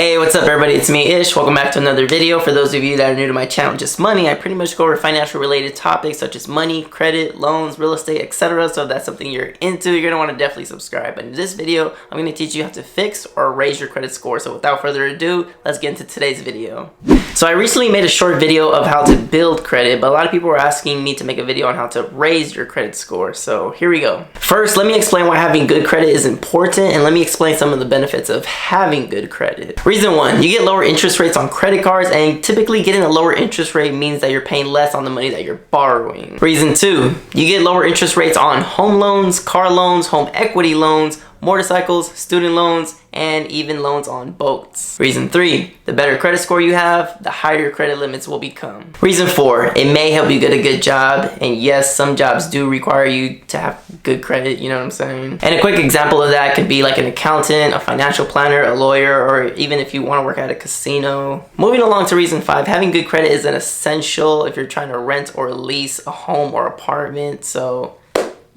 Hey, what's up everybody? It's me, Ish. Welcome back to another video. For those of you that are new to my channel, Just Money, I pretty much go over financial related topics such as money, credit, loans, real estate, etc. So if that's something you're into, you're going to want to definitely subscribe. But in this video, I'm going to teach you how to fix or raise your credit score. So without further ado, let's get into today's video. So I recently made a short video of how to build credit, but a lot of people were asking me to make a video on how to raise your credit score. So here we go. First, let me explain why having good credit is important, and let me explain some of the benefits of having good credit. Reason one, you get lower interest rates on credit cards, and typically getting a lower interest rate means that you're paying less on the money that you're borrowing. Reason two, you get lower interest rates on home loans, car loans, home equity loans, motorcycles, student loans, and even loans on boats. Reason three, the better credit score you have, the higher your credit limits will become. Reason four, it may help you get a good job, and yes, some jobs do require you to have good credit, you know what I'm saying? And a quick example of that could be like an accountant, a financial planner, a lawyer, or even if you want to work at a casino. Moving along to reason five, having good credit is an essential if you're trying to rent or lease a home or apartment, so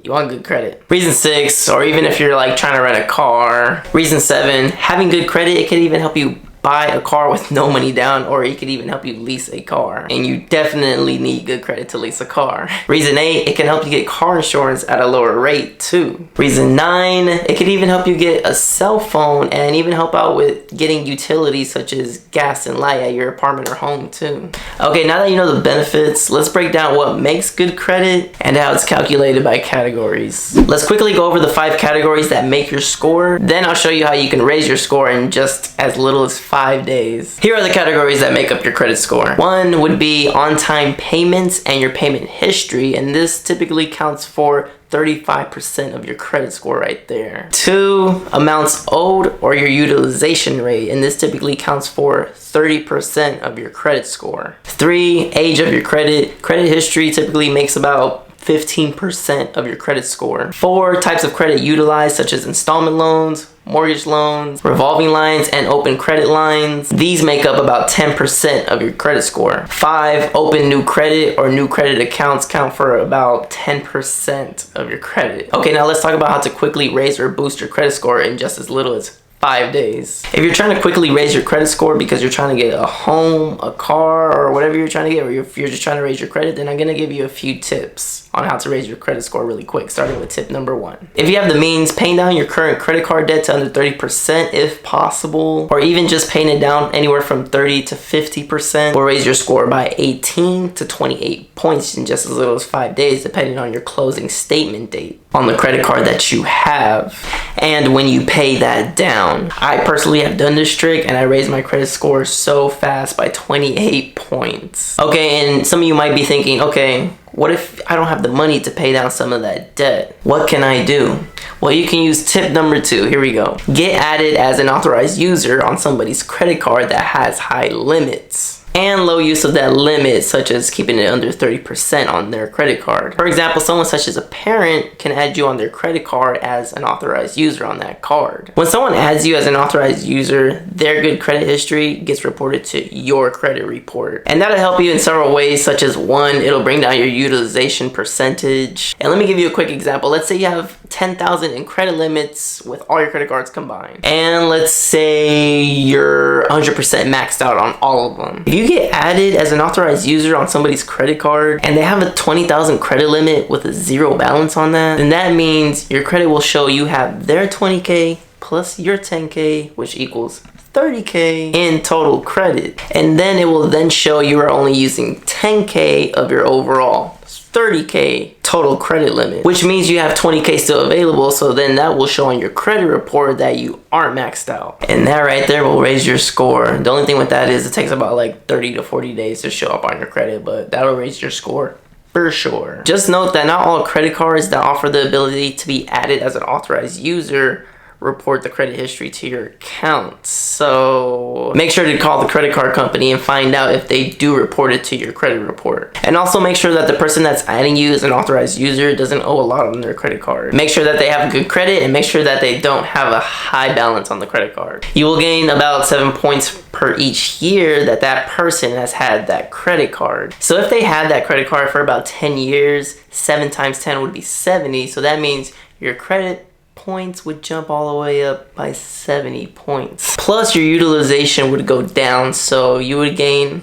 you want good credit. Reason six, or even if you're like trying to rent a car. Reason seven, having good credit, it can even help you buy a car with no money down, or it could even help you lease a car. And you definitely need good credit to lease a car. Reason eight, it can help you get car insurance at a lower rate too. Reason nine, it could even help you get a cell phone and even help out with getting utilities such as gas and light at your apartment or home too. Okay, now that you know the benefits, let's break down what makes good credit and how it's calculated by categories. Let's quickly go over the 5 categories that make your score. Then I'll show you how you can raise your score in just as little as 5 days. Here are the categories that make up your credit score. One would be on-time payments and your payment history, and this typically counts for 35% of your credit score right there. 2, amounts owed or your utilization rate, and this typically counts for 30% of your credit score. 3, age of your credit. Credit history typically makes about 15% of your credit score. 4, types of credit utilized such as installment loans, mortgage loans, revolving lines, and open credit lines. These make up about 10% of your credit score. 5, open new credit or new credit accounts count for about 10% of your credit. Okay, now let's talk about how to quickly raise or boost your credit score in just as little as 5 days. If you're trying to quickly raise your credit score because you're trying to get a home, a car, or whatever you're trying to get, or if you're just trying to raise your credit, then I'm going to give you a few tips on how to raise your credit score really quick, starting with tip number 1. If you have the means, paying down your current credit card debt to under 30% if possible, or even just paying it down anywhere from 30 to 50% will raise your score by 18 to 28 points in just as little as 5 days, depending on your closing statement date on the credit card that you have and when you pay that down. I personally have done this trick and I raised my credit score so fast by 28 points. Okay, and some of you might be thinking, okay, what if I don't have the money to pay down some of that debt? What can I do? Well, you can use tip number 2. Here we go. Get added as an authorized user on somebody's credit card that has high limits and low use of that limit, such as keeping it under 30% on their credit card. For example, someone such as a parent can add you on their credit card as an authorized user on that card. When someone adds you as an authorized user, their good credit history gets reported to your credit report. And that'll help you in several ways, such as 1, it'll bring down your utilization percentage. And let me give you a quick example. Let's say you have 10,000 in credit limits with all your credit cards combined. And let's say you're 100% maxed out on all of them. If you get added as an authorized user on somebody's credit card and they have a 20,000 credit limit with a 0 balance on that, then that means your credit will show you have their 20K plus your 10K, which equals 30K in total credit. And then it will then show you are only using 10K of your overall 30K total credit limit, which means you have 20K still available. So then that will show on your credit report that you aren't maxed out. And that right there will raise your score. The only thing with that is it takes about like 30 to 40 days to show up on your credit, but that'll raise your score for sure. Just note that not all credit cards that offer the ability to be added as an authorized user report the credit history to your account. So make sure to call the credit card company and find out if they do report it to your credit report. And also make sure that the person that's adding you as an authorized user doesn't owe a lot on their credit card. Make sure that they have good credit and make sure that they don't have a high balance on the credit card. You will gain about 7 points per each year that that person has had that credit card. So if they had that credit card for about 10 years, 7 times 10 would be 70. So that means your credit points would jump all the way up by 70 points. Plus your utilization would go down, so you would gain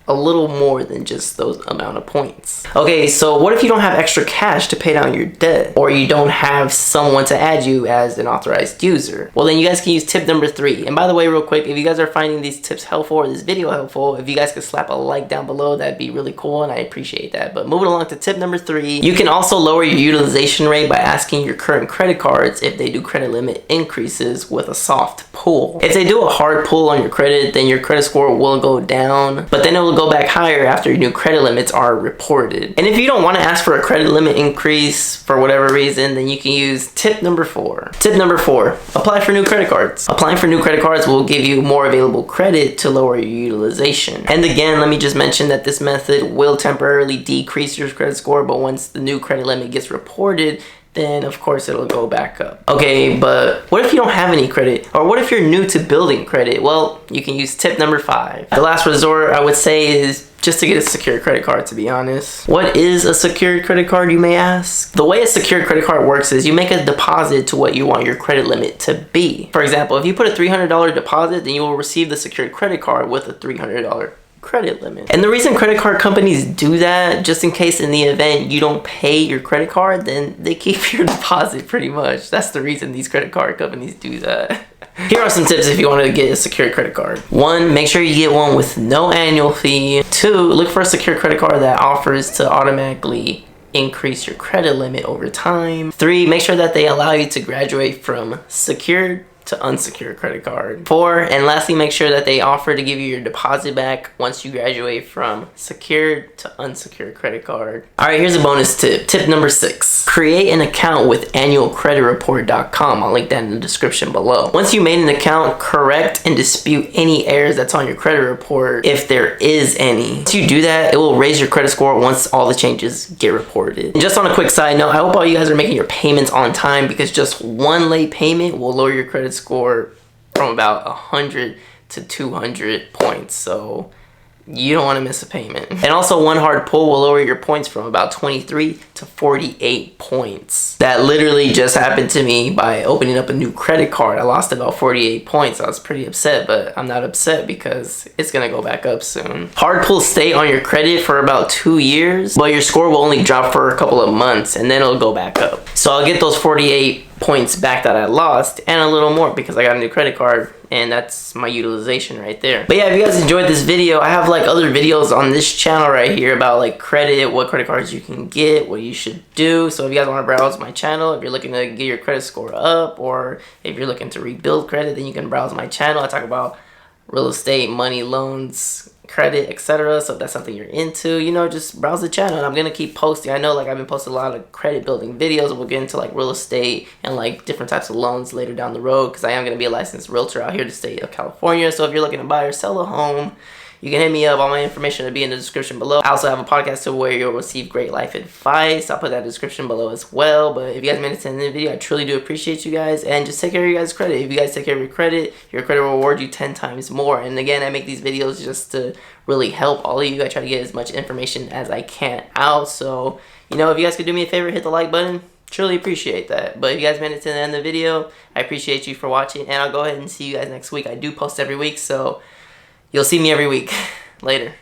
a little more than just those amount of points. Okay, so what if you don't have extra cash to pay down your debt, or you don't have someone to add you as an authorized user? Well, then you guys can use tip number 3. And by the way, real quick, if you guys are finding these tips helpful or this video helpful, if you guys could slap a like down below, that'd be really cool, and I appreciate that. But moving along to tip number 3, you can also lower your utilization rate by asking your current credit cards if they do credit limit increases with a soft pull. If they do a hard pull on your credit, then your credit score will go down, but then it will go back higher after your new credit limits are reported. And if you don't want to ask for a credit limit increase for whatever reason, then you can use tip number 4. Tip number 4, apply for new credit cards. Applying for new credit cards will give you more available credit to lower your utilization. And again, let me just mention that this method will temporarily decrease your credit score, but once the new credit limit gets reported, then of course it'll go back up. Okay, but what if you don't have any credit? Or what if you're new to building credit? Well, you can use tip number 5. The last resort I would say is just to get a secured credit card, to be honest. What is a secured credit card, you may ask? The way a secured credit card works is you make a deposit to what you want your credit limit to be. For example, if you put a $300 deposit, then you will receive the secured credit card with a $300 credit limit. And the reason credit card companies do that, just in case in the event you don't pay your credit card, then they keep your deposit pretty much. That's the reason these credit card companies do that. Here are some tips if you want to get a secured credit card. 1, make sure you get one with no annual fee. 2, look for a secured credit card that offers to automatically increase your credit limit over time. 3, make sure that they allow you to graduate from secured to unsecured credit card. 4, and lastly, make sure that they offer to give you your deposit back once you graduate from secured to unsecured credit card. Alright, here's a bonus tip. Tip number 6. Create an account with Annualcreditreport.com. I'll link that in the description below. Once you made an account, correct and dispute any errors that's on your credit report if there is any. Once you do that, it will raise your credit score once all the changes get reported. And just on a quick side note, I hope all you guys are making your payments on time, because just one late payment will lower your credit score from about 100 to 200 points, so you don't want to miss a payment. And also, one hard pull will lower your points from about 23 to 48 points. That literally just happened to me by opening up a new credit card. I lost about 48 points. I was pretty upset, but I'm not upset because it's gonna go back up soon. Hard pulls stay on your credit for about 2 years, but your score will only drop for a couple of months and then it'll go back up. So I'll get those 48 points back that I lost and a little more because I got a new credit card, and that's my utilization right there. But yeah, if you guys enjoyed this video, I have like other videos on this channel right here about like credit, what credit cards you can get, what you should do. So if you guys want to browse my channel, if you're looking to get your credit score up, or if you're looking to rebuild credit, then you can browse my channel. I talk about real estate, money, loans, credit, etc. So if that's something you're into, you know, just browse the channel, and I'm gonna keep posting. I know like I've been posting a lot of credit building videos. We'll get into like real estate and like different types of loans later down the road, because I am gonna be a licensed realtor out here in the state of California. So if you're looking to buy or sell a home, you can hit me up. All my information will be in the description below. I also have a podcast too where you'll receive great life advice. I'll put that in the description below as well. But if you guys made it to the end of the video, I truly do appreciate you guys. And just take care of your guys' credit. If you guys take care of your credit will reward you 10 times more. And again, I make these videos just to really help all of you. I try to get as much information as I can out. So, you know, if you guys could do me a favor, hit the like button. Truly appreciate that. But if you guys made it to the end of the video, I appreciate you for watching. And I'll go ahead and see you guys next week. I do post every week, so you'll see me every week. Later.